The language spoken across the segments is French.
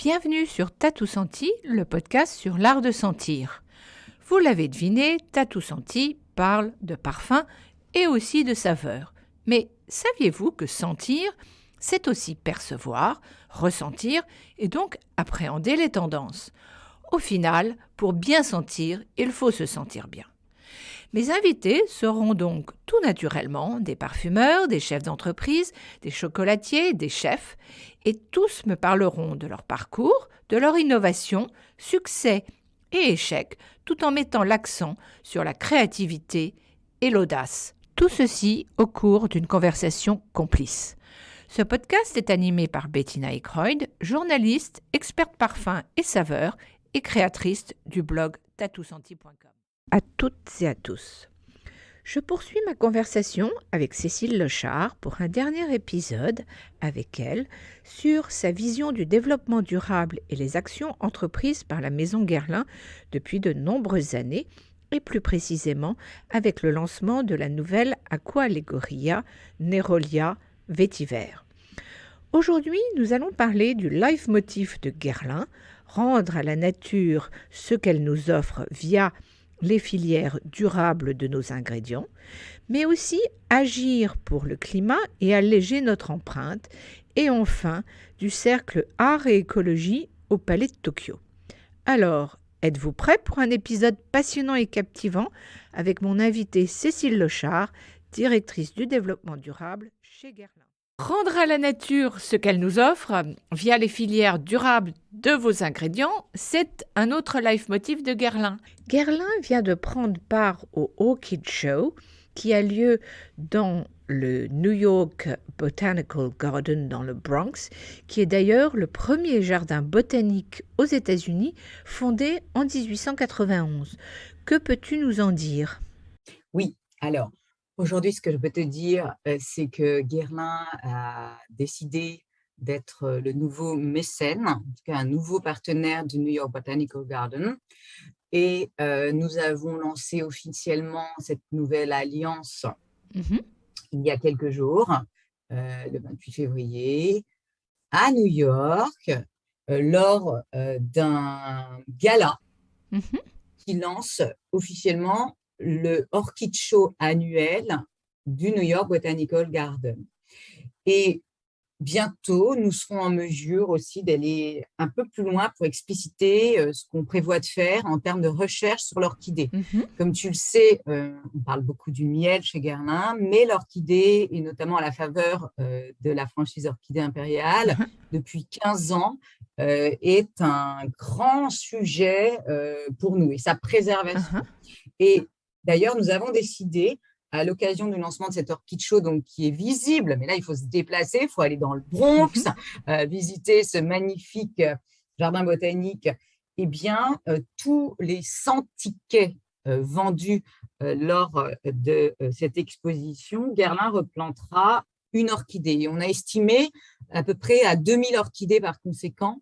Bienvenue sur T'as tout senti, le podcast sur l'art de sentir. Vous l'avez deviné, T'as tout senti parle de parfum et aussi de saveur. Mais saviez-vous que sentir, c'est aussi percevoir, ressentir et donc appréhender les tendances? Au final, pour bien sentir, il faut se sentir bien. Mes invités seront donc tout naturellement des parfumeurs, des chefs d'entreprise, des chocolatiers, des chefs, et tous me parleront de leur parcours, de leur innovation, succès et échecs, tout en mettant l'accent sur la créativité et l'audace. Tout ceci au cours d'une conversation complice. Ce podcast est animé par Bettina Eckroyd, journaliste, experte parfum et saveur et créatrice du blog tatousenti.com. À toutes et à tous. Je poursuis ma conversation avec Cécile Lochard pour un dernier épisode avec elle sur sa vision du développement durable et les actions entreprises par la Maison Guerlain depuis de nombreuses années et plus précisément avec le lancement de la nouvelle Aqua Allegoria Nerolia Vétiver. Aujourd'hui, nous allons parler du leitmotiv de Guerlain, rendre à la nature ce qu'elle nous offre via les filières durables de nos ingrédients, mais aussi agir pour le climat et alléger notre empreinte, et enfin du cercle art et écologie au Palais de Tokyo. Alors, êtes-vous prêts pour un épisode passionnant et captivant avec mon invitée Cécile Lochard, directrice du développement durable chez Guerlain. Rendre à la nature ce qu'elle nous offre via les filières durables de vos ingrédients, c'est un autre leitmotiv de Guerlain. Guerlain vient de prendre part au Orchid Show qui a lieu dans le New York Botanical Garden dans le Bronx, qui est d'ailleurs le premier jardin botanique aux États-Unis fondé en 1891. Que peux-tu nous en dire? Oui, alors aujourd'hui, ce que je peux te dire, c'est que Guerlain a décidé d'être le nouveau mécène, en tout cas un nouveau partenaire du New York Botanical Garden. Et nous avons lancé officiellement cette nouvelle alliance il y a quelques jours, le 28 février, à New York, lors d'un gala qui lance officiellement le Orchid Show annuel du New York Botanical Garden. Et bientôt, nous serons en mesure aussi d'aller un peu plus loin pour expliciter ce qu'on prévoit de faire en termes de recherche sur l'orchidée. Comme tu le sais, on parle beaucoup du miel chez Guerlain, mais l'orchidée, et notamment à la faveur de la franchise Orchidée Impériale, depuis 15 ans, est un grand sujet pour nous et sa préservation. Et d'ailleurs, nous avons décidé, à l'occasion du lancement de cet Orchid Show, donc, qui est visible, mais là, il faut se déplacer, il faut aller dans le Bronx, visiter ce magnifique jardin botanique. Eh bien, tous les 100 tickets vendus lors de cette exposition, Guerlain replantera une orchidée. Et on a estimé à peu près à 2000 orchidées par conséquent,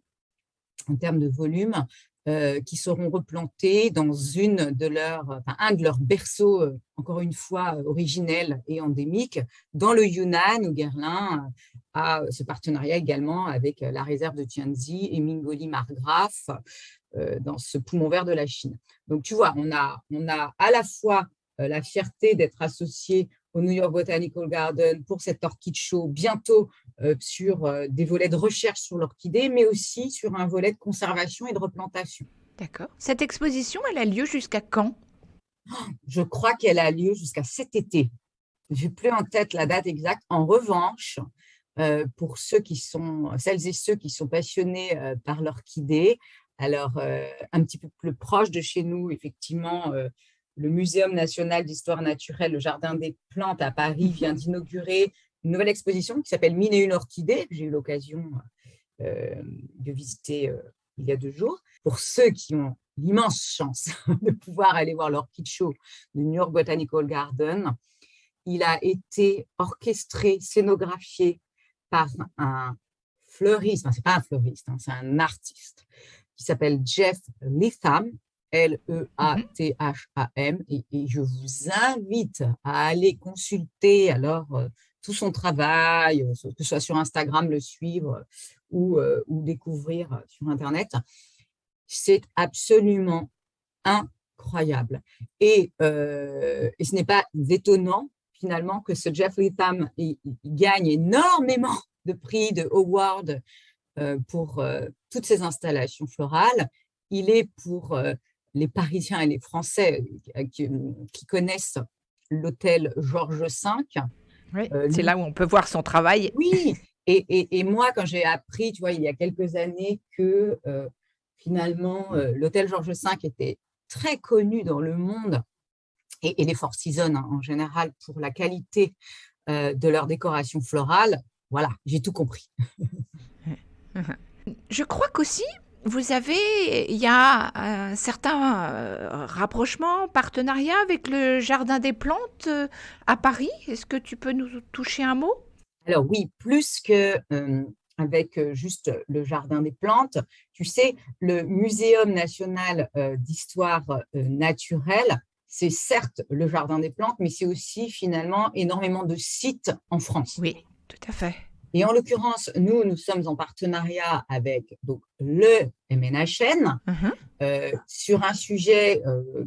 en termes de volume, qui seront replantées dans un de leurs berceaux, encore une fois, originels et endémiques, dans le Yunnan, où Guerlain a ce partenariat également avec la réserve de Tianzi et Mingoli-Margraf, dans ce poumon vert de la Chine. Donc, tu vois, on a à la fois la fierté d'être associé au New York Botanical Garden pour cet Orchid Show, bientôt sur des volets de recherche sur l'orchidée, mais aussi sur un volet de conservation et de replantation. D'accord. Cette exposition, elle a lieu jusqu'à quand? Je crois qu'elle a lieu jusqu'à cet été. Je n'ai plus en tête la date exacte. En revanche, pour celles et ceux qui sont passionnés par l'orchidée, alors un petit peu plus proche de chez nous, effectivement, le Muséum national d'histoire naturelle, le Jardin des plantes à Paris, vient d'inaugurer une nouvelle exposition qui s'appelle 1001 orchidées, que j'ai eu l'occasion de visiter il y a 2 jours. Pour ceux qui ont l'immense chance de pouvoir aller voir l'Orchid Show du New York Botanical Garden, il a été orchestré, scénographié par un fleuriste, enfin, c'est pas un fleuriste, c'est un artiste qui s'appelle Jeff Litham, Mhm. Leatham, et je vous invite à aller consulter tout son travail, que ce soit sur Instagram, le suivre ou découvrir sur Internet. C'est absolument incroyable. Et ce n'est pas étonnant, finalement, que ce Jeff Leatham il gagne énormément de prix, de awards pour toutes ces installations florales. Il est pour les Parisiens et les Français qui connaissent l'hôtel Georges V. Oui, c'est Lui, là où on peut voir son travail. oui. Et moi, quand j'ai appris, tu vois, il y a quelques années que finalement, l'hôtel Georges V était très connu dans le monde et les Four Seasons en général pour la qualité de leur décoration florale, voilà, j'ai tout compris. Je crois qu'aussi, il y a un certain rapprochement, partenariat avec le Jardin des Plantes à Paris. Est-ce que tu peux nous toucher un mot? Alors oui, plus que avec juste le Jardin des Plantes, tu sais, le Muséum national d'histoire naturelle, c'est certes le Jardin des Plantes, mais c'est aussi finalement énormément de sites en France. Oui, tout à fait. Et en l'occurrence, nous sommes en partenariat avec donc, le MNHN Mhm. sur un sujet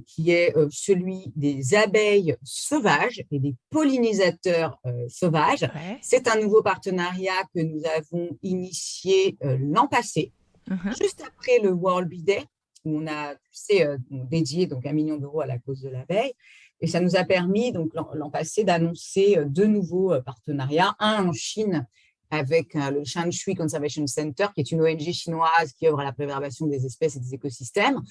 qui est celui des abeilles sauvages et des pollinisateurs sauvages. Ouais. C'est un nouveau partenariat que nous avons initié l'an passé, Mhm. juste après le World Bee Day, où on a dédié donc 1 million d'euros à la cause de l'abeille. Et ça nous a permis donc l'an passé d'annoncer deux nouveaux partenariats, un en Chine avec le Shanshui Conservation Center, qui est une ONG chinoise qui œuvre à la préservation des espèces et des écosystèmes.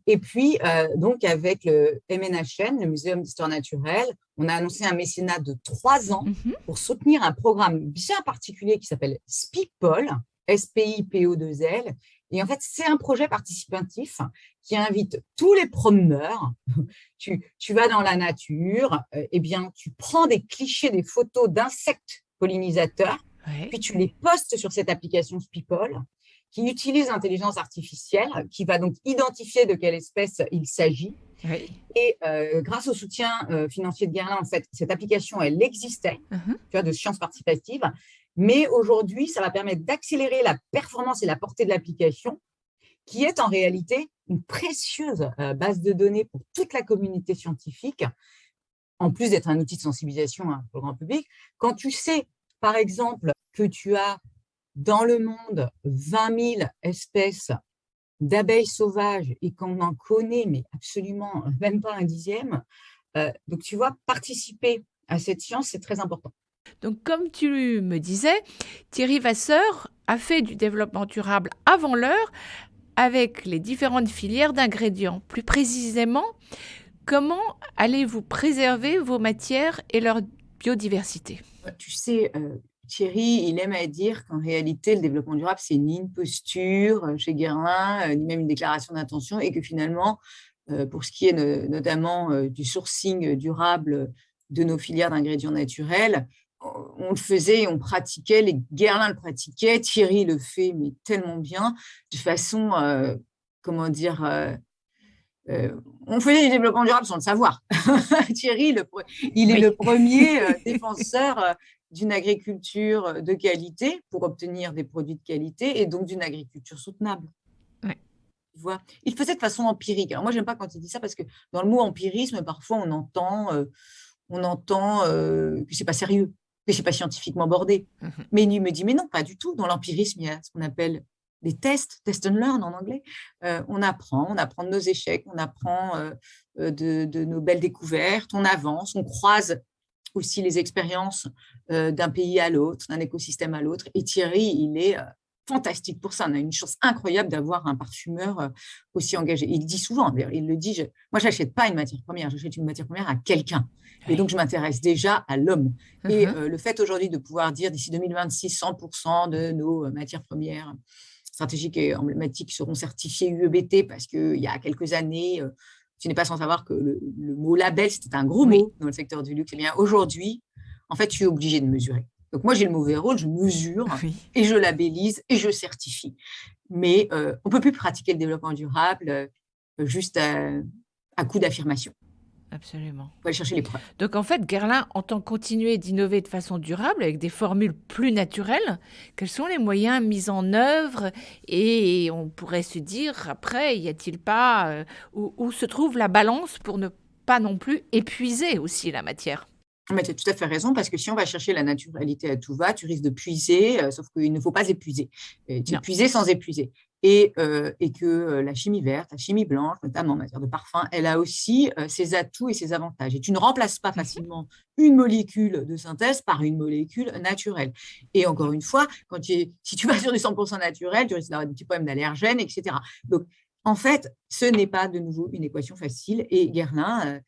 Et puis, donc, avec le MNHN, le Muséum d'histoire naturelle, on a annoncé un mécénat de 3 ans Mhm. pour soutenir un programme bien particulier qui s'appelle SPIPOL, SPIPO2L. Et en fait, c'est un projet participatif qui invite tous les promeneurs. Tu vas dans la nature, eh bien, tu prends des clichés, des photos d'insectes pollinisateurs, Ouais. puis tu les postes sur cette application Speople qui utilise l'intelligence artificielle, qui va donc identifier de quelle espèce il s'agit. Oui. Et grâce au soutien financier de Guerlain, en fait, cette application, elle existait, Mhm. tu vois, de sciences participatives. Mais aujourd'hui, ça va permettre d'accélérer la performance et la portée de l'application, qui est en réalité une précieuse base de données pour toute la communauté scientifique, en plus d'être un outil de sensibilisation pour le grand public. Quand tu sais, par exemple, que tu as dans le monde 20 000 espèces d'abeilles sauvages et qu'on en connaît, mais absolument même pas un dixième, donc tu vois, participer à cette science, c'est très important. Donc, comme tu me disais, Thierry Vasseur a fait du développement durable avant l'heure avec les différentes filières d'ingrédients. Plus précisément, comment allez-vous préserver vos matières et leur biodiversité? Tu sais, Thierry, il aime à dire qu'en réalité, le développement durable, c'est ni une posture chez Guerlain, ni même une déclaration d'intention, et que finalement, pour ce qui est notamment du sourcing durable de nos filières d'ingrédients naturels, on le faisait, on pratiquait, les Guerlain le pratiquait, Thierry le fait, mais tellement bien, de façon, comment dire, on faisait du développement durable sans le savoir. Thierry, il est le Oui. premier défenseur d'une agriculture de qualité pour obtenir des produits de qualité et donc d'une agriculture soutenable. Ouais. Tu vois, il faisait de façon empirique. Alors moi, j'aime pas quand il dit ça parce que dans le mot empirisme, parfois on entend que c'est pas sérieux, que c'est pas scientifiquement bordé. Mhm. Mais il me dit, mais non, pas du tout. Dans l'empirisme, il y a ce qu'on appelle des tests, test and learn en anglais. On apprend de nos échecs, on apprend de nos belles découvertes, on avance, on croise aussi les expériences d'un pays à l'autre, d'un écosystème à l'autre. Et Thierry, il est fantastique pour ça. On a une chance incroyable d'avoir un parfumeur aussi engagé. Il dit souvent, il le dit, moi, je n'achète pas une matière première, j'achète une matière première à quelqu'un. Et donc, Oui. je m'intéresse déjà à l'homme. Et Mhm. le fait aujourd'hui de pouvoir dire d'ici 2026, 100% de nos matières premières stratégiques et emblématiques seront certifiées UEBT parce qu'il y a quelques années, tu n'es pas sans savoir que le mot label, c'était un gros Oui. mot dans le secteur du luxe. Eh bien, aujourd'hui, en fait, tu es obligé de mesurer. Donc, moi, j'ai le mauvais rôle, je mesure Oui. et je labellise et je certifie. Mais on ne peut plus pratiquer le développement durable juste à coup d'affirmation. Absolument. Il faut aller chercher les preuves. Donc en fait, Guerlain entend continuer d'innover de façon durable avec des formules plus naturelles. Quels sont les moyens mis en œuvre? Et on pourrait se dire, après, y a-t-il pas... où se trouve la balance pour ne pas non plus épuiser aussi la matière? Mais tu as tout à fait raison, parce que si on va chercher la naturalité à tout va, tu risques de puiser, sauf qu'il ne faut pas épuiser. Tu Non. épuiser sans épuiser. Et que la chimie verte, la chimie blanche, notamment en matière de parfum, elle a aussi ses atouts et ses avantages. Et tu ne remplaces pas facilement une molécule de synthèse par une molécule naturelle. Et encore une fois, si tu vas sur du 100% naturel, tu risques d'avoir des petits problèmes d'allergènes, etc. Donc, en fait, ce n'est pas de nouveau une équation facile. Et Guerlain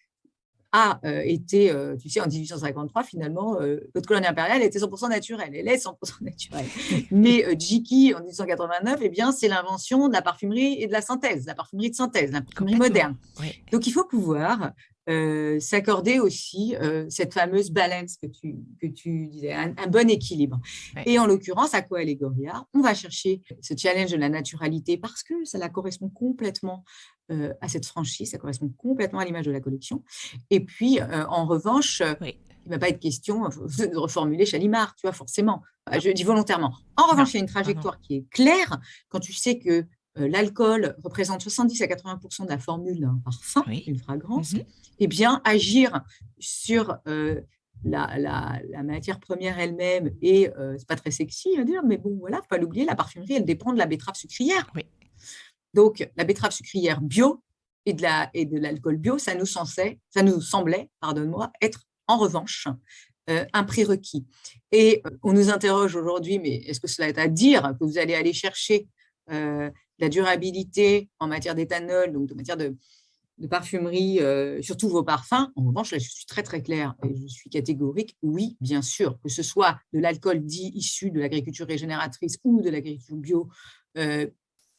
a été, tu sais, en 1853, finalement, notre colonie impériale était 100% naturelle. Elle est 100% naturelle. Mais Jiki, en 1889, eh bien, c'est l'invention de la parfumerie et de la synthèse, la parfumerie de synthèse, la parfumerie moderne. Oui. Donc, il faut pouvoir s'accorder aussi cette fameuse balance que tu disais, un bon équilibre. Oui. Et en l'occurrence, à Aqua Allegoria, on va chercher ce challenge de la naturalité parce que ça la correspond complètement à cette franchise, ça correspond complètement à l'image de la collection. Et puis, en revanche, Oui. il ne va pas être question de reformuler Chalimard, tu vois, forcément. Je dis volontairement. En revanche, il y a une trajectoire qui est claire quand tu sais que l'alcool représente 70 à 80% de la formule d'un parfum, Oui. d'une fragrance. Mhm. Eh bien, agir sur la matière première elle-même, et c'est pas très sexy à dire, mais bon, voilà, faut pas l'oublier, la parfumerie, elle dépend de la betterave sucrière. Oui. Donc, la betterave sucrière bio et de l'alcool bio, ça nous semblait, pardonne-moi, être en revanche un prérequis. Et on nous interroge aujourd'hui, mais est-ce que cela est à dire que vous allez aller chercher la durabilité en matière d'éthanol, donc en matière de parfumerie, surtout vos parfums? En revanche, là, je suis très, très claire et je suis catégorique. Oui, bien sûr, que ce soit de l'alcool dit issu de l'agriculture régénératrice ou de l'agriculture bio,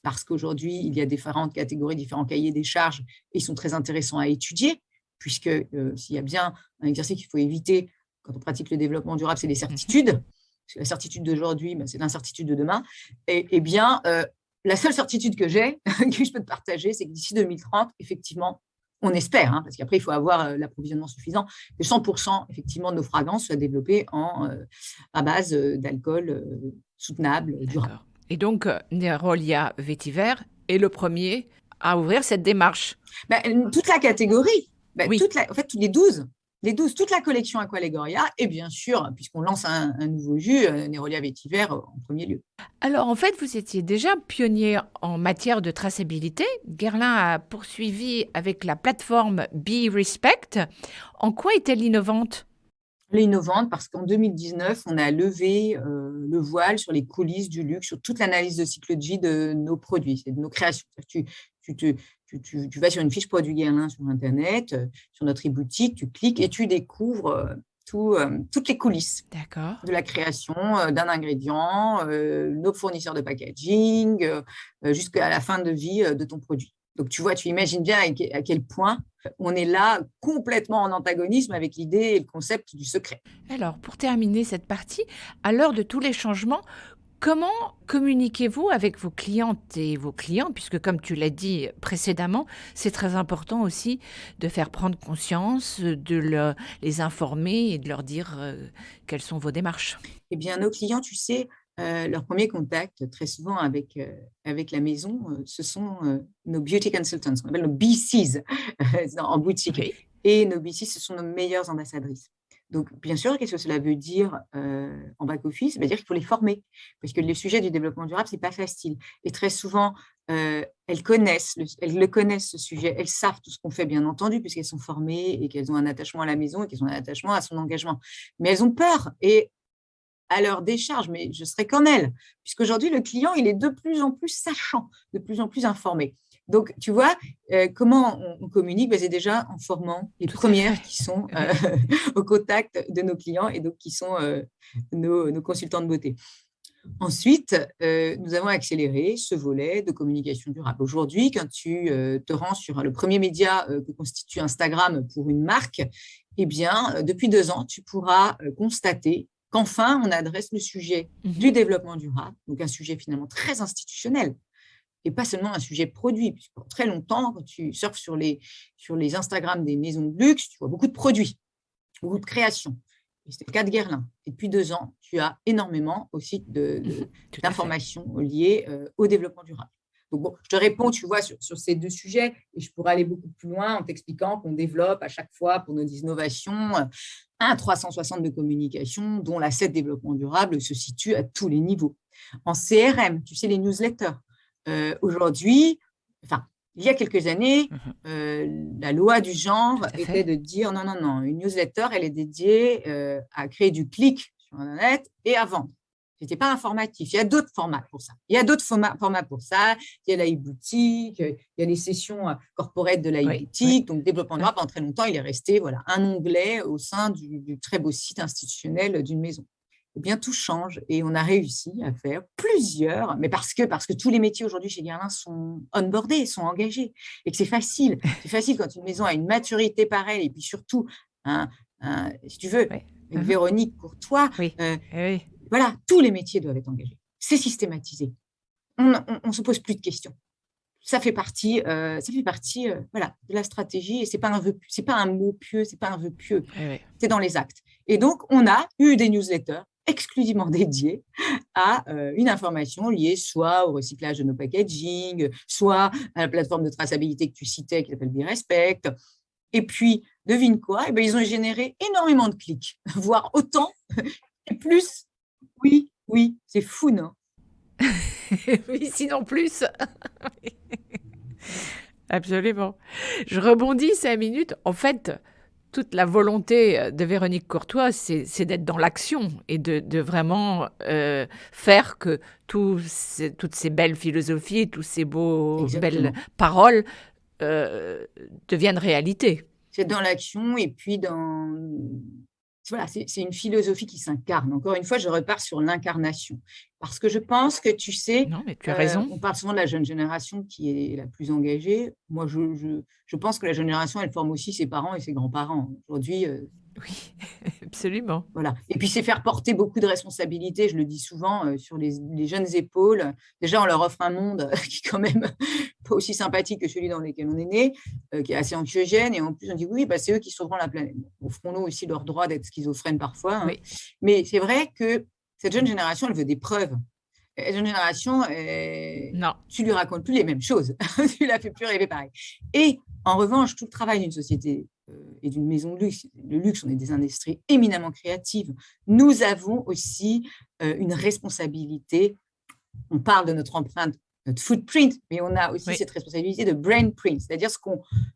parce qu'aujourd'hui, il y a différentes catégories, différents cahiers des charges, et ils sont très intéressants à étudier, puisque s'il y a bien un exercice qu'il faut éviter quand on pratique le développement durable, c'est les certitudes. Parce que la certitude d'aujourd'hui, c'est l'incertitude de demain. Et bien, la seule certitude que j'ai, que je peux te partager, c'est que d'ici 2030, effectivement, on espère, parce qu'après, il faut avoir l'approvisionnement suffisant, que 100% effectivement de nos fragrances soient développées à base d'alcool soutenable, durable. D'accord. Et donc, Nerolia Vétiver est le premier à ouvrir cette démarche. Toute la catégorie, Oui. en fait, les 12, toute la collection Aqua Allegoria, et bien sûr, puisqu'on lance un nouveau jus, Nerolia Vétiver en premier lieu. Alors, en fait, vous étiez déjà pionnier en matière de traçabilité. Guerlain a poursuivi avec la plateforme Be Respect. En quoi est-elle innovante? Elle est innovante parce qu'en 2019, on a levé le voile sur les coulisses du luxe, sur toute l'analyse de cycle de vie de nos produits, de nos créations. Tu vas sur une fiche produit Guerlain sur Internet, sur notre e-boutique, tu cliques et tu découvres toutes les coulisses de la création d'un ingrédient, nos fournisseurs de packaging, jusqu'à la fin de vie de ton produit. Donc, tu vois, tu imagines bien à quel point on est là complètement en antagonisme avec l'idée et le concept du secret. Alors, pour terminer cette partie, à l'heure de tous les changements, comment communiquez-vous avec vos clientes et vos clients? Puisque, comme tu l'as dit précédemment, c'est très important aussi de faire prendre conscience, de les informer et de leur dire quelles sont vos démarches. Eh bien, nos clients, tu sais, leur premier contact, très souvent avec la maison, ce sont nos beauty consultants, on appelle nos BCs en boutique. Oui. Et nos BCs, ce sont nos meilleures ambassadrices. Donc, bien sûr, qu'est-ce que cela veut dire en back-office? Ça veut dire qu'il faut les former, parce que le sujet du développement durable, ce n'est pas facile. Et très souvent, elles le connaissent, ce sujet, elles savent tout ce qu'on fait, bien entendu, puisqu'elles sont formées et qu'elles ont un attachement à la maison et qu'elles ont un attachement à son engagement. Mais elles ont peur, et à leur décharge, mais je serai comme elle, puisqu'aujourd'hui, le client, il est de plus en plus sachant, de plus en plus informé. Donc, tu vois, comment on communique? C'est déjà en formant les premières qui sont au contact de nos clients et donc qui sont nos consultants de beauté. Ensuite, nous avons accéléré ce volet de communication durable. Aujourd'hui, quand tu te rends sur le premier média que constitue Instagram pour une marque, eh bien, depuis 2 ans, tu pourras constater qu'enfin, on adresse le sujet du développement durable, donc un sujet finalement très institutionnel, et pas seulement un sujet produit. Puisque pour très longtemps, quand tu surfes sur les Instagram des maisons de luxe, tu vois beaucoup de produits, beaucoup de créations. Et c'était le cas de Guerlain. Et depuis 2 ans, tu as énormément aussi Tout à fait. d'informations liées au développement durable. Donc bon, je te réponds, tu vois, sur ces 2 sujets, et je pourrais aller beaucoup plus loin en t'expliquant qu'on développe à chaque fois pour nos innovations un 360 de communication, dont l'asset développement durable se situe à tous les niveaux. En CRM, tu sais, les newsletters. Aujourd'hui, enfin, il y a quelques années, la loi du genre était de dire non, non, non, une newsletter, elle est dédiée à créer du clic sur Internet et à vendre. Ce n'était pas informatif. Il y a d'autres formats pour ça. Il y a la e-boutique, il y a les sessions corporate de la e-boutique. Donc, développement durable, pendant très longtemps, il est resté un onglet au sein du très beau site institutionnel d'une maison. Eh bien, tout change et on a réussi à faire plusieurs, mais parce que tous les métiers aujourd'hui chez Guerlain sont onboardés, sont engagés et que c'est facile. C'est facile quand une maison a une maturité pareille et puis surtout, si tu veux, une Véronique Courtois, voilà, tous les métiers doivent être engagés. C'est systématisé. On ne se pose plus de questions. Ça fait partie, voilà, de la stratégie et c'est pas un mot pieux, c'est pas un vœu pieux. C'est dans les actes. Et donc, on a eu des newsletters exclusivement dédiés à une information liée soit au recyclage de nos packaging, soit à la plateforme de traçabilité que tu citais qui s'appelle BeRespect. Et puis, devine quoi? Eh bien, ils ont généré énormément de clics, voire autant et plus. Oui, c'est fou, non? Oui, sinon plus. Absolument. Je rebondis 5 minutes. En fait, toute la volonté de Véronique Courtois, c'est d'être dans l'action et de vraiment faire que toutes ces belles philosophies, tous ces belles paroles deviennent réalité. C'est dans l'action et puis voilà, c'est une philosophie qui s'incarne. Encore une fois, je repars sur l'incarnation. Parce que je pense que, tu sais, non, mais tu as raison. On parle souvent de la jeune génération qui est la plus engagée. Moi, je pense que la jeune génération, elle forme aussi ses parents et ses grands-parents. Aujourd'hui, oui, absolument. Voilà. Et puis, c'est faire porter beaucoup de responsabilités, je le dis souvent, sur les jeunes épaules. Déjà, on leur offre un monde qui est quand même pas aussi sympathique que celui dans lequel on est né, qui est assez anxiogène. Et en plus, on dit oui, c'est eux qui sauveront la planète. Offrons-nous aussi leur droit d'être schizophrènes parfois. Hein. Oui. Mais c'est vrai que cette jeune génération, elle veut des preuves. La jeune génération, tu lui racontes plus les mêmes choses. Tu la fais plus rêver pareil. Et en revanche, tout le travail d'une société et d'une maison de luxe, on est des industries éminemment créatives. Nous avons aussi une responsabilité. On parle de notre empreinte, notre footprint, mais on a aussi cette responsabilité de brain print, c'est-à-dire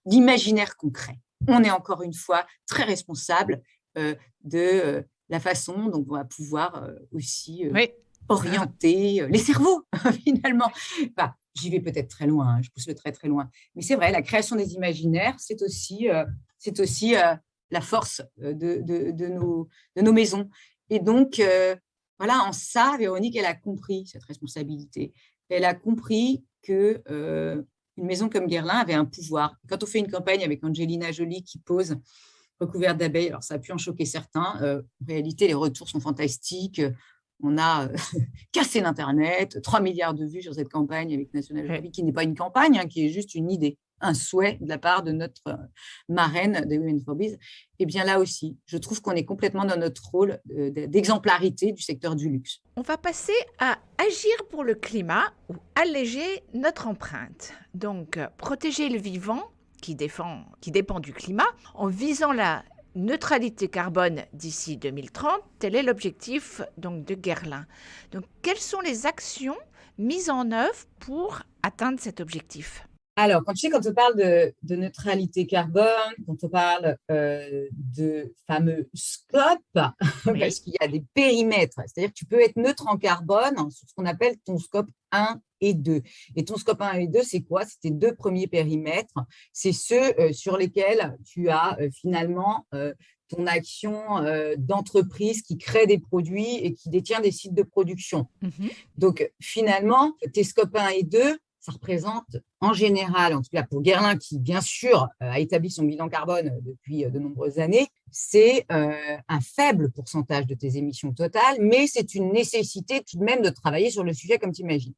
l'imaginaire qu'on crée. On est encore une fois très responsable de la façon dont on va pouvoir aussi orienter les cerveaux, finalement. Enfin, j'y vais peut-être très loin, je pousse le très, très loin. Mais c'est vrai, la création des imaginaires, c'est aussi la force de nos maisons. Et donc, voilà, en ça, Véronique, elle a compris cette responsabilité. Elle a compris qu'une maison comme Guerlain avait un pouvoir. Quand on fait une campagne avec Angelina Jolie qui pose recouverte d'abeilles, alors ça a pu en choquer certains. En réalité, les retours sont fantastiques. On a cassé l'Internet, 3 milliards de vues sur cette campagne avec National Geographic, qui n'est pas une campagne, qui est juste une idée, un souhait de la part de notre marraine de Women for Biz. Et bien là aussi, je trouve qu'on est complètement dans notre rôle d'exemplarité du secteur du luxe. On va passer à agir pour le climat ou alléger notre empreinte. Donc, protéger le vivant qui dépend du climat en visant la neutralité carbone d'ici 2030, tel est l'objectif donc de Guerlain. Donc, quelles sont les actions mises en œuvre pour atteindre cet objectif? Alors, quand on parle de neutralité carbone, quand on parle de fameux scopes, parce qu'il y a des périmètres, c'est-à-dire que tu peux être neutre en carbone sur ce qu'on appelle ton scope 1 et 2. Et ton scope 1 et 2, c'est quoi? C'est tes 2 premiers périmètres. C'est ceux sur lesquels tu as finalement ton action d'entreprise qui crée des produits et qui détient des sites de production. Donc, finalement, tes scopes 1 et 2, ça représente en général, en tout cas pour Guerlain, qui bien sûr a établi son bilan carbone depuis de nombreuses années, c'est un faible pourcentage de tes émissions totales, mais c'est une nécessité tout de même de travailler sur le sujet comme tu imagines.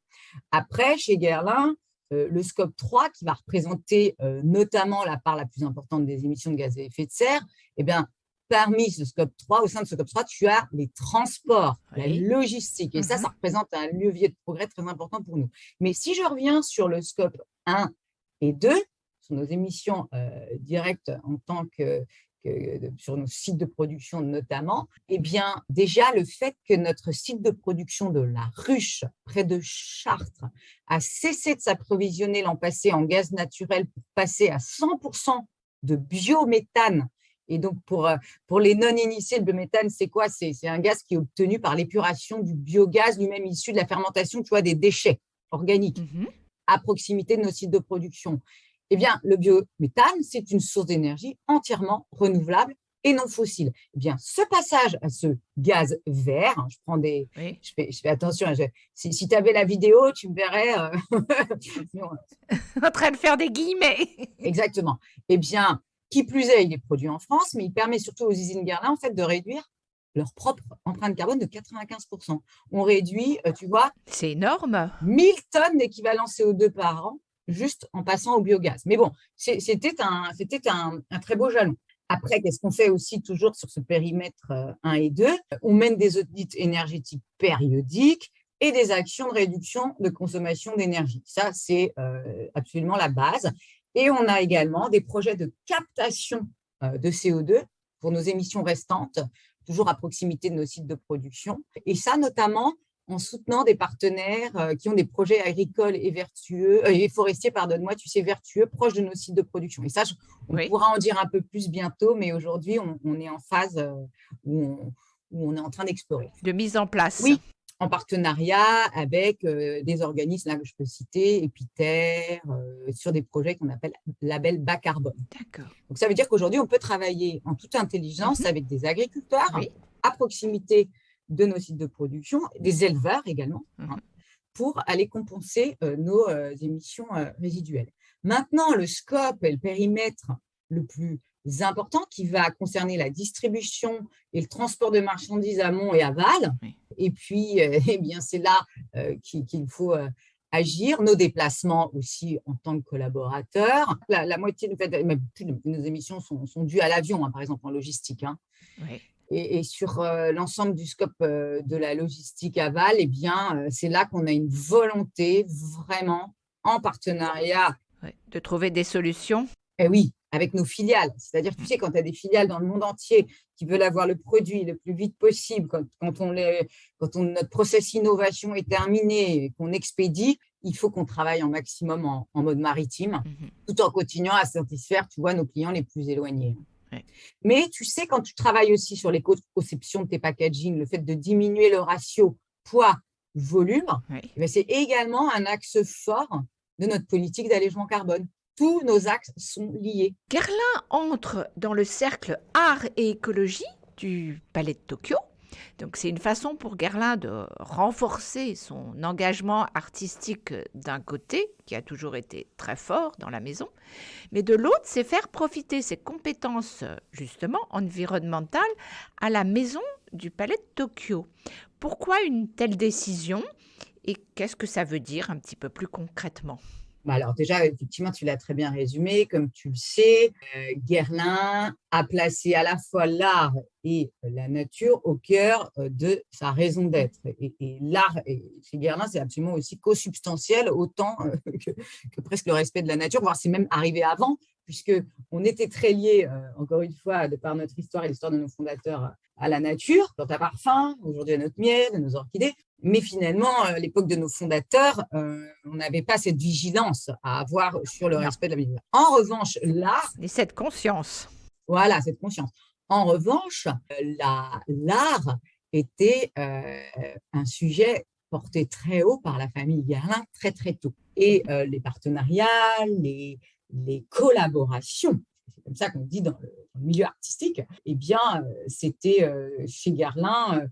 Après, chez Guerlain, le scope 3, qui va représenter notamment la part la plus importante des émissions de gaz à effet de serre, eh bien, parmi ce scope 3, au sein de ce scope 3, tu as les transports, la logistique. Et ça représente un levier de progrès très important pour nous. Mais si je reviens sur le scope 1 et 2, sur nos émissions directes en tant que sur nos sites de production notamment, eh bien, déjà, le fait que notre site de production de La Ruche, près de Chartres, a cessé de s'approvisionner l'an passé en gaz naturel pour passer à 100% de biométhane. Et donc, pour les non-initiés, le biométhane, c'est quoi? C'est un gaz qui est obtenu par l'épuration du biogaz lui-même issu de la fermentation, tu vois, des déchets organiques à proximité de nos sites de production. Eh bien, le biométhane, c'est une source d'énergie entièrement renouvelable et non fossile. Eh bien, ce passage à ce gaz vert, je prends des, je fais attention, si tu avais la vidéo, tu me verrais en train de faire des guillemets. Exactement. Eh bien, qui plus est, il est produit en France, mais il permet surtout aux usines Guerlain en fait, de réduire leur propre empreinte carbone de 95%. On réduit, tu vois, c'est énorme. 1000 tonnes d'équivalent CO2 par an, juste en passant au biogaz. Mais bon, c'était un très beau jalon. Après, qu'est-ce qu'on fait aussi toujours sur ce périmètre 1 et 2? On mène des audits énergétiques périodiques et des actions de réduction de consommation d'énergie. Ça, c'est absolument la base. Et on a également des projets de captation de CO2 pour nos émissions restantes, toujours à proximité de nos sites de production. Et ça, notamment, en soutenant des partenaires qui ont des projets agricoles et vertueux, et forestiers, pardonne-moi, tu sais, vertueux, proches de nos sites de production. Et ça, on pourra en dire un peu plus bientôt, mais aujourd'hui, on est en phase où on est en train d'explorer. De mise en place. Oui, en partenariat avec des organismes, là que je peux citer, Épiter, sur des projets qu'on appelle label bas carbone. D'accord. Donc, ça veut dire qu'aujourd'hui, on peut travailler en toute intelligence avec des agriculteurs à proximité de nos sites de production, des éleveurs également, pour aller compenser nos émissions résiduelles. Maintenant, le scope et le périmètre le plus important qui va concerner la distribution et le transport de marchandises amont et aval, et puis eh bien, c'est là qu'il faut agir, nos déplacements aussi en tant que collaborateurs. La moitié de nos émissions sont dues à l'avion, par exemple en logistique. Et sur l'ensemble du scope de la logistique aval, eh bien, c'est là qu'on a une volonté vraiment en partenariat. De trouver des solutions. Oui, avec nos filiales. C'est-à-dire, tu sais, quand tu as des filiales dans le monde entier qui veulent avoir le produit le plus vite possible, quand notre process innovation est terminé et qu'on expédie, il faut qu'on travaille en maximum en mode maritime, tout en continuant à satisfaire, tu vois, nos clients les plus éloignés. Mais tu sais, quand tu travailles aussi sur l'éco-conception de tes packaging, le fait de diminuer le ratio poids-volume, c'est également un axe fort de notre politique d'allègement carbone. Tous nos axes sont liés. Guerlain entre dans le cercle art et écologie du Palais de Tokyo. Donc c'est une façon pour Guerlain de renforcer son engagement artistique d'un côté, qui a toujours été très fort dans la maison, mais de l'autre, c'est faire profiter ses compétences justement environnementales à la maison du Palais de Tokyo. Pourquoi une telle décision et qu'est-ce que ça veut dire un petit peu plus concrètement ? Alors déjà, effectivement, tu l'as très bien résumé. Comme tu le sais, Guerlain a placé à la fois l'art et la nature au cœur de sa raison d'être. Et l'art, chez Guerlain, c'est absolument aussi co-substantiel, autant que presque le respect de la nature, voire c'est même arrivé avant, puisqu'on était très liés, encore une fois, de par notre histoire et l'histoire de nos fondateurs, à la nature, quant à parfum, aujourd'hui à notre miel, à nos orchidées. Mais finalement, à l'époque de nos fondateurs, on n'avait pas cette vigilance à avoir sur le respect de la biodiversité. En revanche, l'art… Et cette conscience. Voilà, cette conscience. En revanche, l'art était un sujet porté très haut par la famille Guerlain très, très tôt. Et les partenariats, les collaborations, c'est comme ça qu'on dit dans le milieu artistique, eh bien, c'était chez Guerlain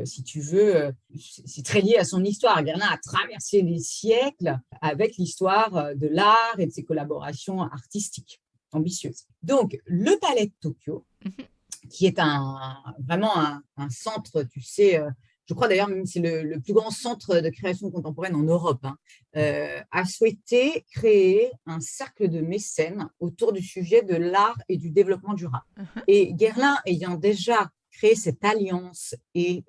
si tu veux, c'est très lié à son histoire. Guerlain a traversé les siècles avec l'histoire de l'art et de ses collaborations artistiques ambitieuses. Donc, le Palais de Tokyo, qui est vraiment un centre, tu sais, je crois d'ailleurs même c'est le plus grand centre de création contemporaine en Europe, a souhaité créer un cercle de mécènes autour du sujet de l'art et du développement durable. Et Guerlain ayant déjà créé cette alliance et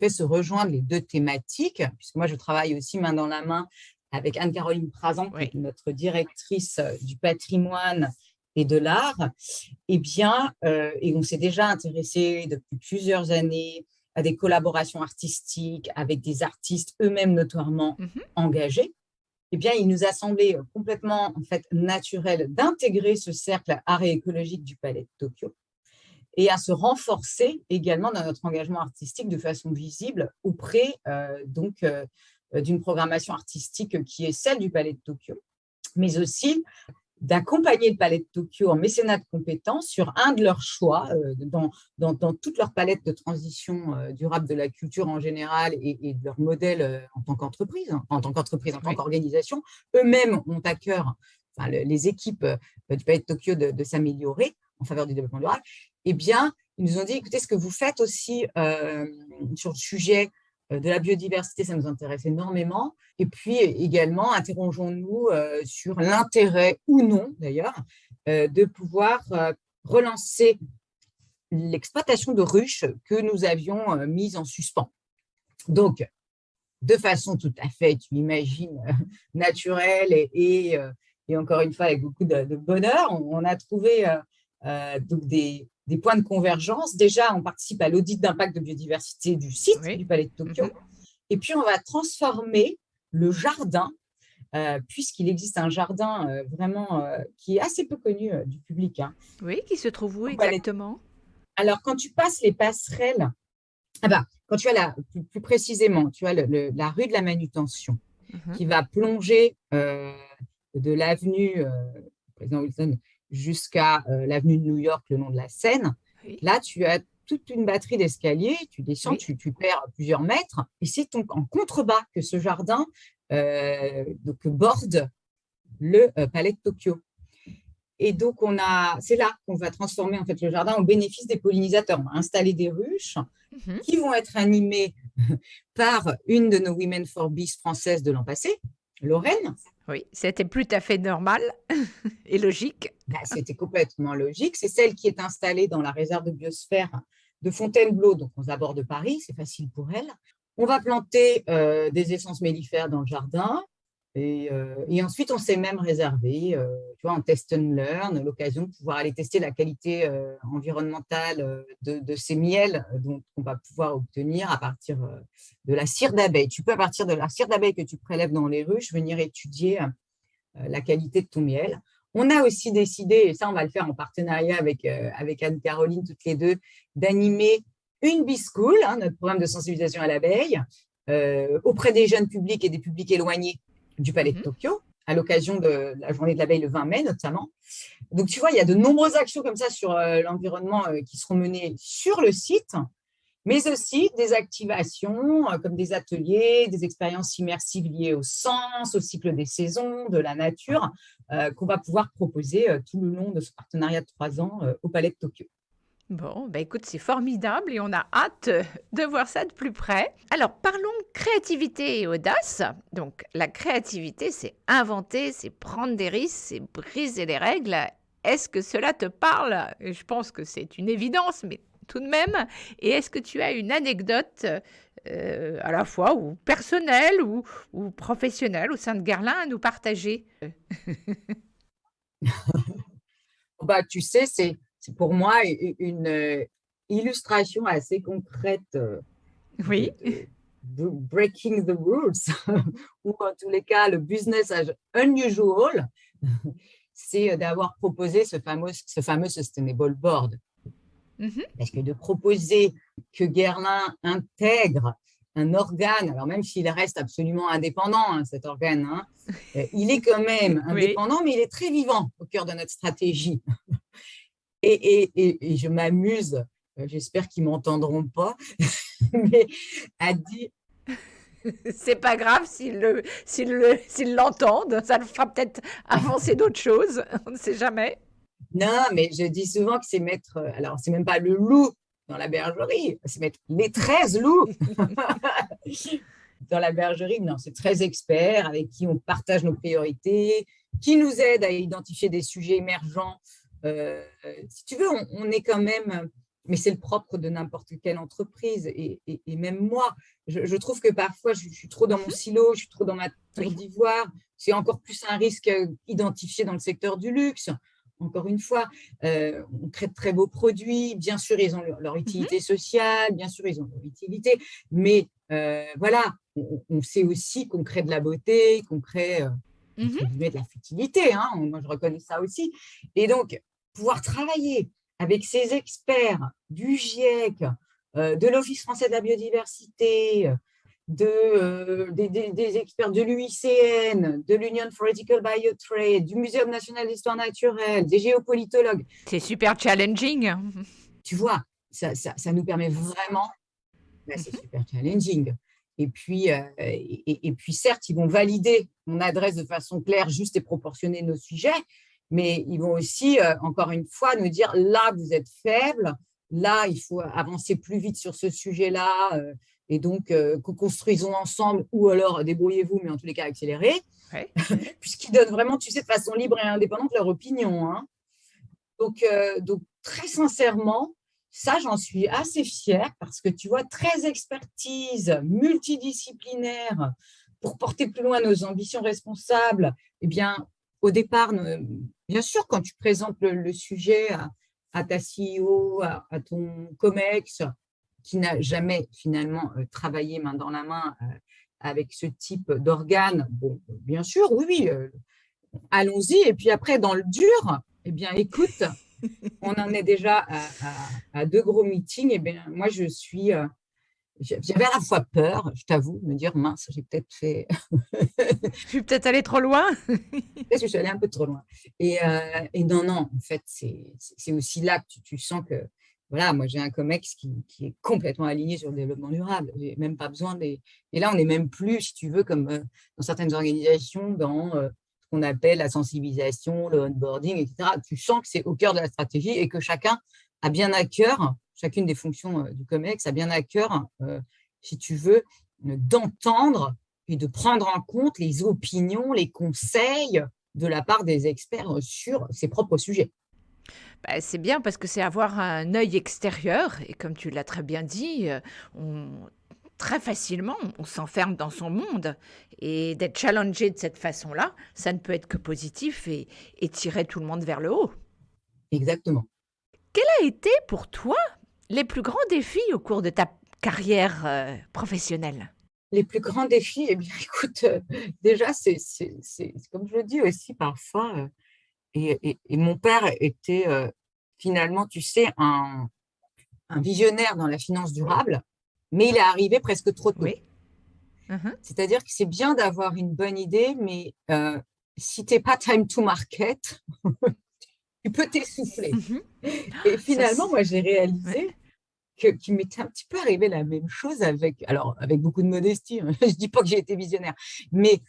fait se rejoindre les deux thématiques, puisque moi je travaille aussi main dans la main avec Anne-Caroline Prazan, qui est notre directrice du patrimoine et de l'art, et on s'est déjà intéressé depuis plusieurs années à des collaborations artistiques avec des artistes eux-mêmes notoirement engagés. Il nous a semblé complètement naturel d'intégrer ce cercle art et écologique du Palais de Tokyo et à se renforcer également dans notre engagement artistique de façon visible auprès d'une programmation artistique qui est celle du Palais de Tokyo, mais aussi d'accompagner le Palais de Tokyo en mécénat de compétences sur un de leurs choix dans toute leur palette de transition durable de la culture en général et de leur modèle en tant qu'entreprise, en tant qu'organisation. Eux-mêmes ont à cœur, les équipes du Palais de Tokyo, de s'améliorer en faveur du développement durable. Ils nous ont dit, écoutez, ce que vous faites aussi sur le sujet de la biodiversité, ça nous intéresse énormément. Et puis également, interrogeons-nous sur l'intérêt ou non, d'ailleurs, de pouvoir relancer l'exploitation de ruches que nous avions mises en suspens. Donc, de façon tout à fait, tu imagines, naturelle et encore une fois avec beaucoup de bonheur, on a trouvé des points de convergence. Déjà, on participe à l'audit d'impact de biodiversité du site du Palais de Tokyo. Et puis, on va transformer le jardin, puisqu'il existe un jardin vraiment qui est assez peu connu du public. Oui, qui se trouve où exactement? Alors, quand tu passes les passerelles, quand tu as plus précisément, tu as la rue de la Manutention qui va plonger de l'avenue Président Wilson jusqu'à l'avenue de New York, le long de la Seine. Là, tu as toute une batterie d'escaliers, tu descends, tu perds plusieurs mètres, et c'est donc en contrebas que ce jardin borde le Palais de Tokyo. Et donc, c'est là qu'on va transformer le jardin au bénéfice des pollinisateurs. On va installer des ruches qui vont être animées par une de nos Women for Bees françaises de l'an passé, Lorraine. Oui, c'était tout à fait normal et logique. C'était complètement logique. C'est celle qui est installée dans la réserve de biosphère de Fontainebleau, donc aux abords de Paris. C'est facile pour elle. On va planter des essences mellifères dans le jardin. Et ensuite, on s'est même réservé, en test and learn, l'occasion de pouvoir aller tester la qualité environnementale de ces miels qu'on va pouvoir obtenir à partir de la cire d'abeille. Tu peux, à partir de la cire d'abeille que tu prélèves dans les ruches, venir étudier la qualité de ton miel. On a aussi décidé, et ça, on va le faire en partenariat avec Anne-Caroline, toutes les deux, d'animer une Bee School, notre programme de sensibilisation à l'abeille, auprès des jeunes publics et des publics éloignés du Palais de Tokyo, à l'occasion de la journée de l'abeille le 20 mai notamment. Donc, tu vois, il y a de nombreuses actions comme ça sur l'environnement qui seront menées sur le site, mais aussi des activations comme des ateliers, des expériences immersives liées au sens, au cycle des saisons, de la nature, qu'on va pouvoir proposer tout le long de ce partenariat de 3 ans au Palais de Tokyo. Bon, écoute, c'est formidable et on a hâte de voir ça de plus près. Alors, parlons créativité et audace. Donc, la créativité, c'est inventer, c'est prendre des risques, c'est briser les règles. Est-ce que cela te parle? Je pense que c'est une évidence, mais tout de même. Et est-ce que tu as une anecdote à la fois ou personnelle ou professionnelle au sein de Guerlain à nous partager? Tu sais, c'est pour moi une illustration assez concrète Oui. de breaking the rules, ou en tous les cas, le business as unusual, c'est d'avoir proposé ce fameux Sustainable Board. Parce que de proposer que Guerlain intègre un organe, alors même s'il reste absolument indépendant, cet organe, il est quand même indépendant, mais il est très vivant au cœur de notre stratégie. Et je m'amuse j'espère qu'ils ne m'entendront pas, mais a dit… C'est pas grave s'ils l'entendent, ça le fera peut-être avancer d'autres choses, on ne sait jamais. Non, mais je dis souvent que c'est mettre… Alors, c'est même pas le loup dans la bergerie, c'est mettre les 13 loups dans la bergerie. Non, c'est 13 experts avec qui on partage nos priorités, qui nous aident à identifier des sujets émergents. Si tu veux, on est quand même… Mais c'est le propre de n'importe quelle entreprise. Et même moi, je trouve que parfois, je suis trop dans mon silo, je suis trop dans ma tour d'ivoire. C'est encore plus un risque identifié dans le secteur du luxe. Encore une fois, on crée de très beaux produits. Bien sûr, ils ont leur utilité sociale. Bien sûr, ils ont leur utilité. Mais voilà, on sait aussi qu'on crée de la beauté, qu'on crée de la futilité. Hein. Moi, je reconnais ça aussi. Et donc, pouvoir travailler avec ces experts du GIEC, de l'Office français de la biodiversité, des experts de l'UICN, de l'Union for Ethical Biotrade, du Muséum national d'histoire naturelle, des géopolitologues. C'est super challenging. Tu vois, ça nous permet vraiment… c'est super challenging. Et puis, certes, ils vont valider mon adresse de façon claire, juste et proportionnée nos sujets, mais ils vont aussi, encore une fois, nous dire là, vous êtes faible, là, il faut avancer plus vite sur ce sujet-là, et donc, construisons ensemble, ou alors débrouillez-vous, mais en tous les cas, accélérez, puisqu'ils donnent vraiment, tu sais, de façon libre et indépendante leur opinion. Hein. Donc, très sincèrement, ça, j'en suis assez fière, parce que tu vois, 13 expertises multidisciplinaires pour porter plus loin nos ambitions responsables, eh bien, au départ, bien sûr, quand tu présentes le sujet à ta CEO, à ton COMEX, qui n'a jamais finalement travaillé main dans la main avec ce type d'organe, bon, bien sûr, oui, allons-y. Et puis après, dans le dur, eh bien, écoute, on en est déjà à 2 gros meetings. Eh bien, moi, j'avais à la fois peur, je t'avoue, de me dire, mince, j'ai peut-être fait… Je suis peut-être allée trop loin. Peut-être que je suis allée un peu trop loin. Et non, en fait, c'est aussi là que tu sens que, voilà, moi, j'ai un COMEX qui est complètement aligné sur le développement durable. Je n'ai même pas besoin des… Et là, on n'est même plus, si tu veux, comme dans certaines organisations, dans ce qu'on appelle la sensibilisation, le onboarding, etc. Tu sens que c'est au cœur de la stratégie et que chacun a bien à cœur, chacune des fonctions du COMEX a bien à cœur, si tu veux, d'entendre et de prendre en compte les opinions, les conseils de la part des experts sur ses propres sujets. C'est bien parce que c'est avoir un œil extérieur et comme tu l'as très bien dit, très facilement, on s'enferme dans son monde et d'être challengé de cette façon-là, ça ne peut être que positif et tirer tout le monde vers le haut. Exactement. Quels a été pour toi les plus grands défis au cours de ta carrière professionnelle? Les plus grands défis, eh bien, écoute, déjà, c'est comme je le dis aussi parfois, et mon père était finalement, tu sais, un visionnaire dans la finance durable, mais il est arrivé presque trop tôt. Oui. C'est-à-dire que c'est bien d'avoir une bonne idée, mais si tu n'es pas time to market, tu peux t'essouffler. Et finalement, moi, j'ai réalisé qu'il m'était un petit peu arrivé la même chose avec beaucoup de modestie. Hein. Je ne dis pas que j'ai été visionnaire, mais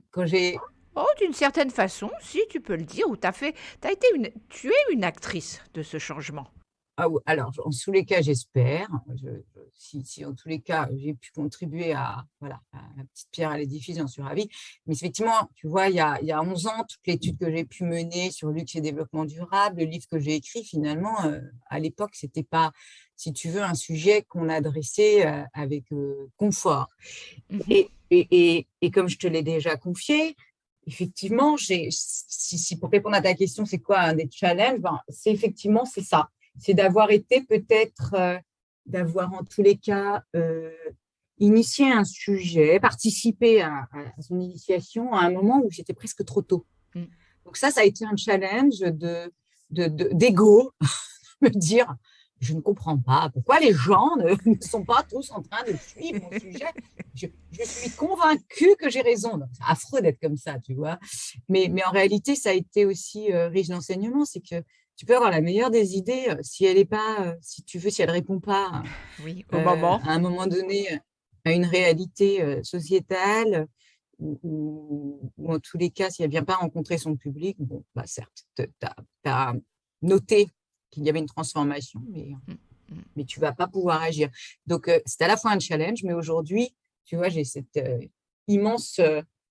quand j'ai… Oh, d'une certaine façon, si tu peux le dire, ou tu es une actrice de ce changement. Alors, en tous les cas, j'espère. Si en tous les cas, j'ai pu contribuer à la petite pierre à l'édifice, j'en suis ravie. Mais effectivement, tu vois, il y a 11 ans, toute l'étude que j'ai pu mener sur luxe et développement durable, le livre que j'ai écrit, finalement, à l'époque, ce n'était pas, si tu veux, un sujet qu'on adressait avec confort. Et comme je te l'ai déjà confié, effectivement, si pour répondre à ta question, c'est quoi un des challenges, c'est ça. C'est d'avoir été peut-être, d'avoir en tous les cas initié un sujet, participé à son initiation à un moment où c'était presque trop tôt. Donc ça a été un challenge d'ego, me dire, je ne comprends pas pourquoi les gens ne sont pas tous en train de suivre mon sujet. Je suis convaincue que j'ai raison. C'est affreux d'être comme ça, tu vois. Mais en réalité, ça a été aussi riche d'enseignements, c'est que tu peux avoir la meilleure des idées si elle est pas, si tu veux, si elle répond pas Oui, au moment. à un moment donné à une réalité sociétale ou en tous les cas, si elle vient pas rencontrer son public, bon, bah certes, tu as noté qu'il y avait une transformation, Mm, mm. mais tu vas pas pouvoir agir. Donc, c'est à la fois un challenge, mais aujourd'hui, tu vois, j'ai cette immense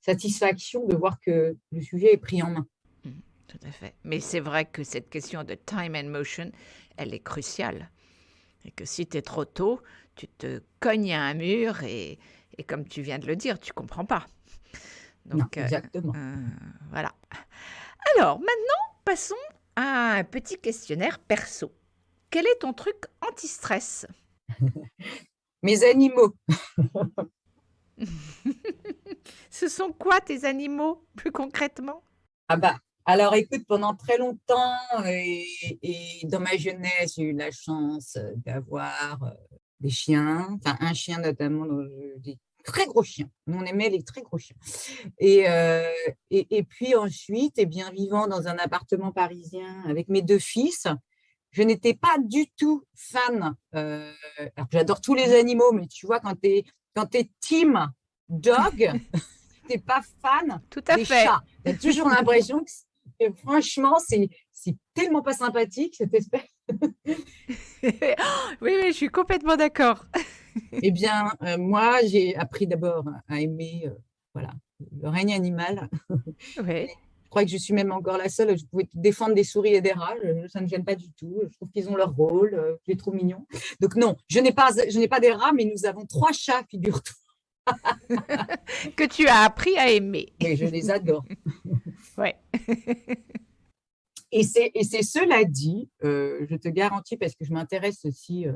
satisfaction de voir que le sujet est pris en main. Mm, tout à fait. Mais c'est vrai que cette question de time and motion, elle est cruciale. Et que si tu es trop tôt, tu te cognes à un mur et comme tu viens de le dire, tu comprends pas. Non, Donc, exactement. voilà. Alors, maintenant, passons à un petit questionnaire perso. Quel est ton truc anti-stress? Mes animaux. Ce sont quoi tes animaux, plus concrètement? Ah bah, alors écoute, pendant très longtemps et dans ma jeunesse, j'ai eu la chance d'avoir des chiens, enfin un chien notamment, des très gros chiens. Nous, on aimait les très gros chiens. Et puis ensuite, eh bien, vivant dans un appartement parisien avec mes deux fils, je n'étais pas du tout fan. Alors, j'adore tous les animaux, mais tu vois, quand t'es team dog, t'es pas fan Tout à des fait. chats. Tu as toujours l'impression que franchement, c'est tellement pas sympathique, cette espèce. Oui, oui, je suis complètement d'accord. Eh bien, moi, j'ai appris d'abord à aimer voilà, le règne animal. Oui. Je crois que je suis même encore la seule. Je pouvais défendre des souris et des rats. Ça ne me gêne pas du tout. Je trouve qu'ils ont leur rôle. Je les trouve mignons. Donc non, je n'ai pas des rats, mais nous avons 3 chats, figure-toi. Que tu as appris à aimer. Mais je les adore. Ouais. Et c'est cela dit, je te garantis, parce que je m'intéresse aussi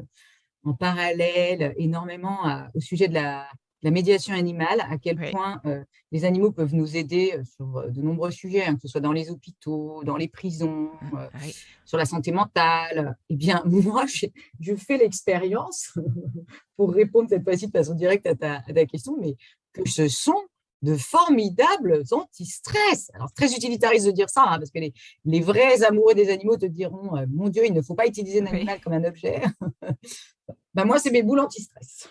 en parallèle énormément au sujet de la médiation animale, à quel Oui. point les animaux peuvent nous aider sur de nombreux sujets, hein, que ce soit dans les hôpitaux, dans les prisons, Oui. sur la santé mentale. Eh bien, moi, je fais l'expérience, pour répondre cette fois-ci de façon directe à ta question, mais que ce sont de formidables anti-stress. Alors, très utilitariste de dire ça, hein, parce que les vrais amoureux des animaux te diront mon Dieu, il ne faut pas utiliser un Oui. animal comme un objet. Ben, moi, c'est mes boules anti-stress.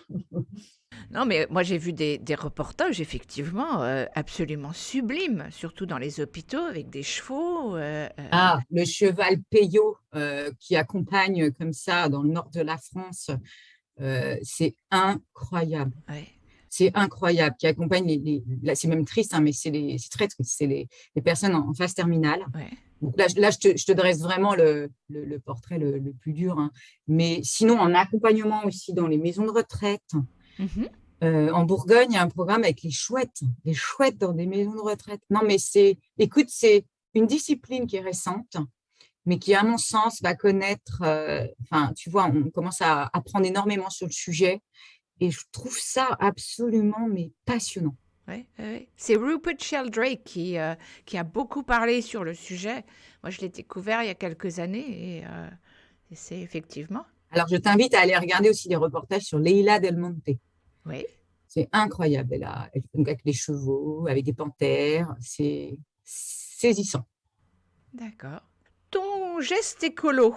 Non, mais moi j'ai vu des reportages effectivement absolument sublimes, surtout dans les hôpitaux avec des chevaux. Ah, le cheval Peyo qui accompagne comme ça dans le nord de la France, c'est incroyable. Ouais. C'est incroyable, qui accompagne là, c'est même triste, hein, mais c'est très triste, c'est les personnes en phase terminale. Ouais. Donc là, je te dresse vraiment le portrait le plus dur, hein. Mais sinon, en accompagnement aussi dans les maisons de retraite. Mhm. En Bourgogne, il y a un programme avec les chouettes dans des maisons de retraite. Non, mais écoute, c'est une discipline qui est récente, mais qui, à mon sens, va connaître, enfin, tu vois, on commence à apprendre énormément sur le sujet et je trouve ça absolument, mais passionnant. Ouais, ouais, ouais. C'est Rupert Sheldrake qui a beaucoup parlé sur le sujet. Moi, je l'ai découvert il y a quelques années et c'est effectivement. Alors, je t'invite à aller regarder aussi des reportages sur Leila Del Monte. Oui, C'est incroyable. Donc avec les chevaux, avec des panthères, c'est saisissant. d'accord. Ton geste écolo.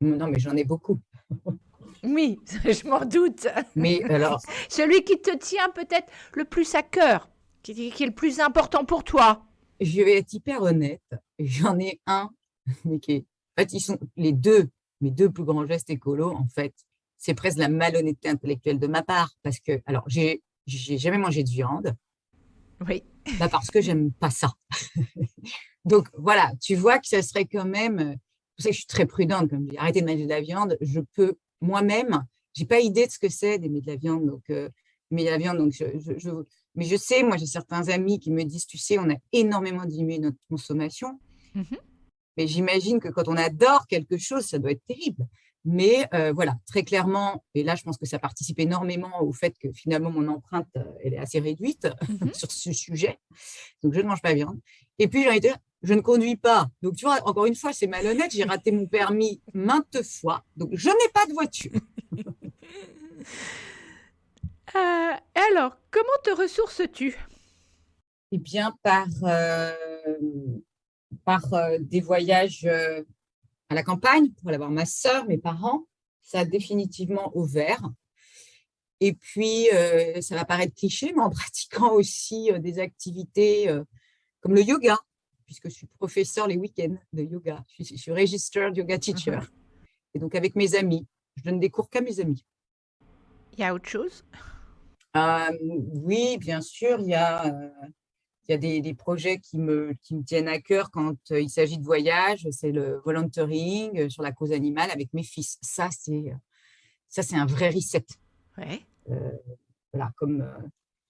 Non, mais j'en ai beaucoup. Oui, je m'en doute. Mais alors, Celui qui te tient peut-être le plus à cœur, qui est le plus important pour toi. je vais être hyper honnête. J'en ai un, mais en fait, ils sont mes deux plus grands gestes écolos, en fait, c'est presque la malhonnêteté intellectuelle de ma part. Parce que, alors, j'ai jamais mangé de viande, Oui, bah parce que j'aime pas ça. Donc, voilà, tu vois que ça serait quand même, c'est pour ça que je suis très prudente, comme j'ai arrêté de manger de la viande, je peux moi-même, j'ai pas idée de ce que c'est d'aimer de la viande, donc, aimer de la viande, donc mais je sais, moi, j'ai certains amis qui me disent, tu sais, on a énormément diminué notre consommation. mhm, Mais j'imagine que quand on adore quelque chose, ça doit être terrible. Mais voilà, très clairement, et là, je pense que ça participe énormément au fait que finalement, mon empreinte, elle est assez réduite mhm. sur ce sujet. Donc, je ne mange pas de viande. Et puis, j'ai envie de dire, je ne conduis pas. Donc, tu vois, encore une fois, c'est malhonnête. J'ai raté mon permis maintes fois. Donc, je n'ai pas de voiture. Alors, comment te ressources-tu? Eh bien, par des voyages à la campagne pour aller voir ma sœur, mes parents. Ça a définitivement ouvert. Et puis, ça va paraître cliché, mais en pratiquant aussi des activités comme le yoga, puisque je suis professeure les week-ends de yoga. Je suis registered yoga teacher. Et donc, avec mes amis, je donne des cours qu'à mes amis. Il y a autre chose? Oui, bien sûr, il y a des projets qui me tiennent à cœur quand il s'agit de voyage. C'est le volunteering sur la cause animale avec mes fils. Ça, c'est un vrai reset. Ouais. Voilà, comme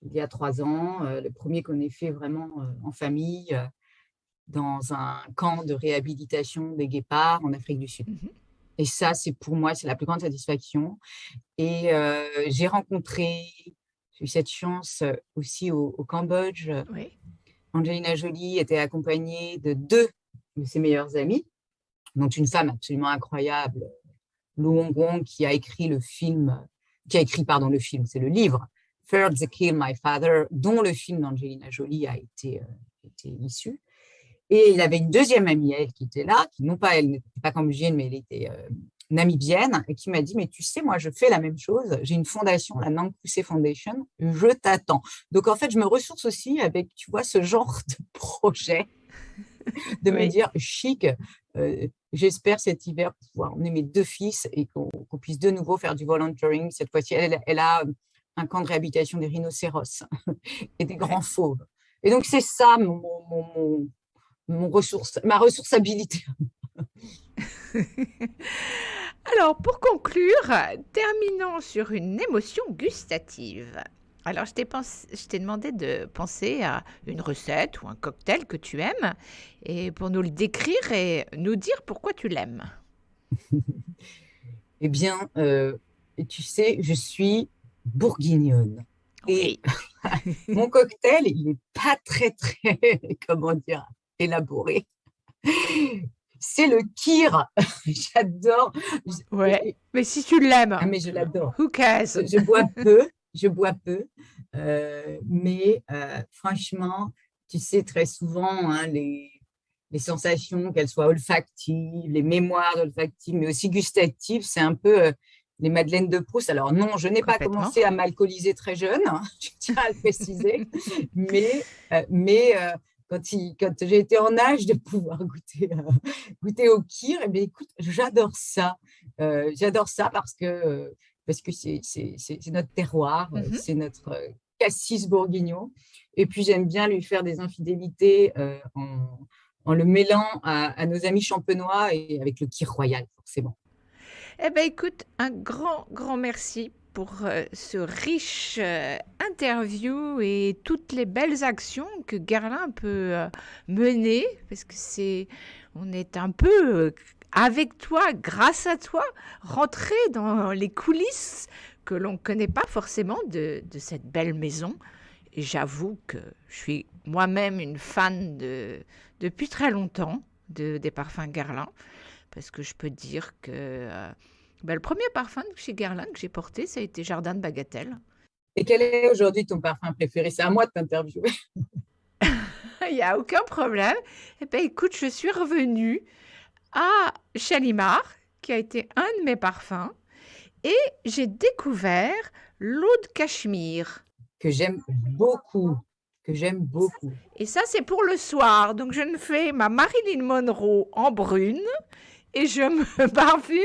il y a 3 ans, le premier qu'on ait fait vraiment en famille dans un camp de réhabilitation des guépards en Afrique du Sud. Et ça, pour moi, c'est la plus grande satisfaction. Et j'ai eu cette chance aussi au Cambodge. Oui. Angelina Jolie était accompagnée de 2 de ses meilleures amies, dont une femme absolument incroyable, Lu Hongwong, qui a écrit le film, c'est le livre Third They Killed My Father, dont le film d'Angelina Jolie a été issu. Et il avait une deuxième amie, elle, qui était là, qui non pas, elle n'était pas cambodgienne, mais elle était namibienne, et qui m'a dit, mais tu sais, moi, je fais la même chose. J'ai une fondation, la Nang Poussé Foundation, je t'attends. Donc, en fait, je me ressource aussi avec, tu vois, ce genre de projet, de me dire, chic, j'espère cet hiver pouvoir emmener mes 2 fils et qu'on puisse de nouveau faire du volunteering. Cette fois-ci, elle a un camp de réhabilitation des rhinocéros et des grands fauves. Et donc, c'est ça ma ressourçabilité. Alors, pour conclure, terminons sur une émotion gustative. Alors, je t'ai demandé de penser à une recette ou un cocktail que tu aimes et pour nous le décrire et nous dire pourquoi tu l'aimes. Eh bien, tu sais, je suis bourguignonne. Oui. Et mon cocktail, il n'est pas très, comment dire, élaboré. C'est le kir. J'adore. Ouais, mais si tu l'aimes. Ah, mais je l'adore. Who cares? Je bois peu. Mais franchement, tu sais, très souvent, hein, les sensations, qu'elles soient olfactives, les mémoires olfactives, mais aussi gustatives, c'est un peu les Madeleines de Proust. Alors non, je n'ai pas commencé à m'alcooliser très jeune, hein, je tiens à le préciser, mais quand j'ai été en âge de pouvoir goûter au kir, eh bien, écoute, j'adore ça. J'adore ça parce que c'est notre terroir, c'est notre cassis bourguignon. Et puis, j'aime bien lui faire des infidélités en le mêlant à nos amis champenois et avec le kir royal, forcément. Eh bien, écoute, un grand merci pour ce riche interview et toutes les belles actions que Guerlain peut mener, parce que on est un peu avec toi, grâce à toi, rentré dans les coulisses que l'on ne connaît pas forcément de cette belle maison. Et j'avoue que je suis moi-même une fan depuis très longtemps des parfums Guerlain, parce que je peux dire que le premier parfum chez Guerlain que j'ai porté, ça a été Jardin de Bagatelle. Et quel est aujourd'hui ton parfum préféré? C'est à moi de t'interviewer. Il n'y a aucun problème. Eh bien, écoute, je suis revenue à Shalimar, qui a été un de mes parfums, et j'ai découvert l'eau de Cachemire. Que j'aime beaucoup. Et ça, c'est pour le soir. Donc, je me fais ma Marilyn Monroe en brune et je me parfume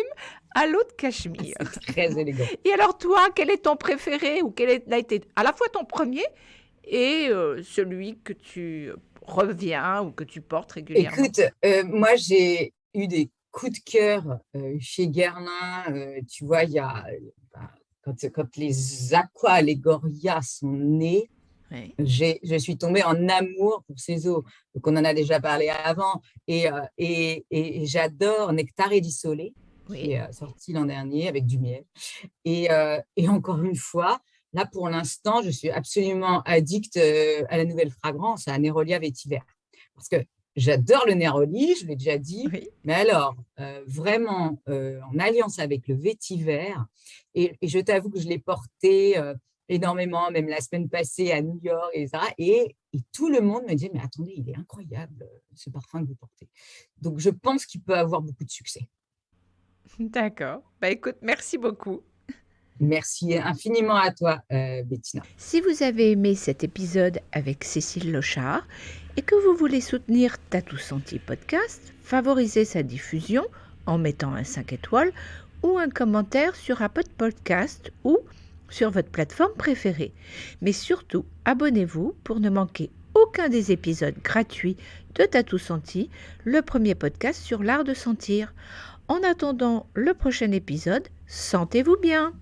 à l'eau de Cachemire. C'est très élégant. Et alors, toi, quel est ton préféré ou quel a été à la fois ton premier et celui que tu reviens ou que tu portes régulièrement? Écoute, moi, j'ai eu des coups de cœur chez Guerlain. Tu vois, il y a quand les Aqua Allegoria sont nés, Oui. je suis tombée en amour pour ces eaux. Donc, on en a déjà parlé avant. Et j'adore Nectar et Dissolé, qui est sorti l'an dernier avec du miel. Et encore une fois, là, pour l'instant, je suis absolument addicte à la nouvelle fragrance, à Nérolia Vétiver. Parce que j'adore le Néroli, je l'ai déjà dit, mais alors, vraiment, en alliance avec le vétiver, et je t'avoue que je l'ai porté énormément, même la semaine passée à New York, etc. Et tout le monde me dit, mais attendez, il est incroyable, ce parfum que vous portez. Donc, je pense qu'il peut avoir beaucoup de succès. D'accord. Écoute, merci beaucoup. Merci infiniment à toi, Bettina. Si vous avez aimé cet épisode avec Cécile Lochard et que vous voulez soutenir Tatou Senti Podcast, favorisez sa diffusion en mettant un 5 étoiles ou un commentaire sur Apple Podcast ou sur votre plateforme préférée. Mais surtout, abonnez-vous pour ne manquer aucun des épisodes gratuits de Tatou Senti, le premier podcast sur l'art de sentir. En attendant le prochain épisode, sentez-vous bien!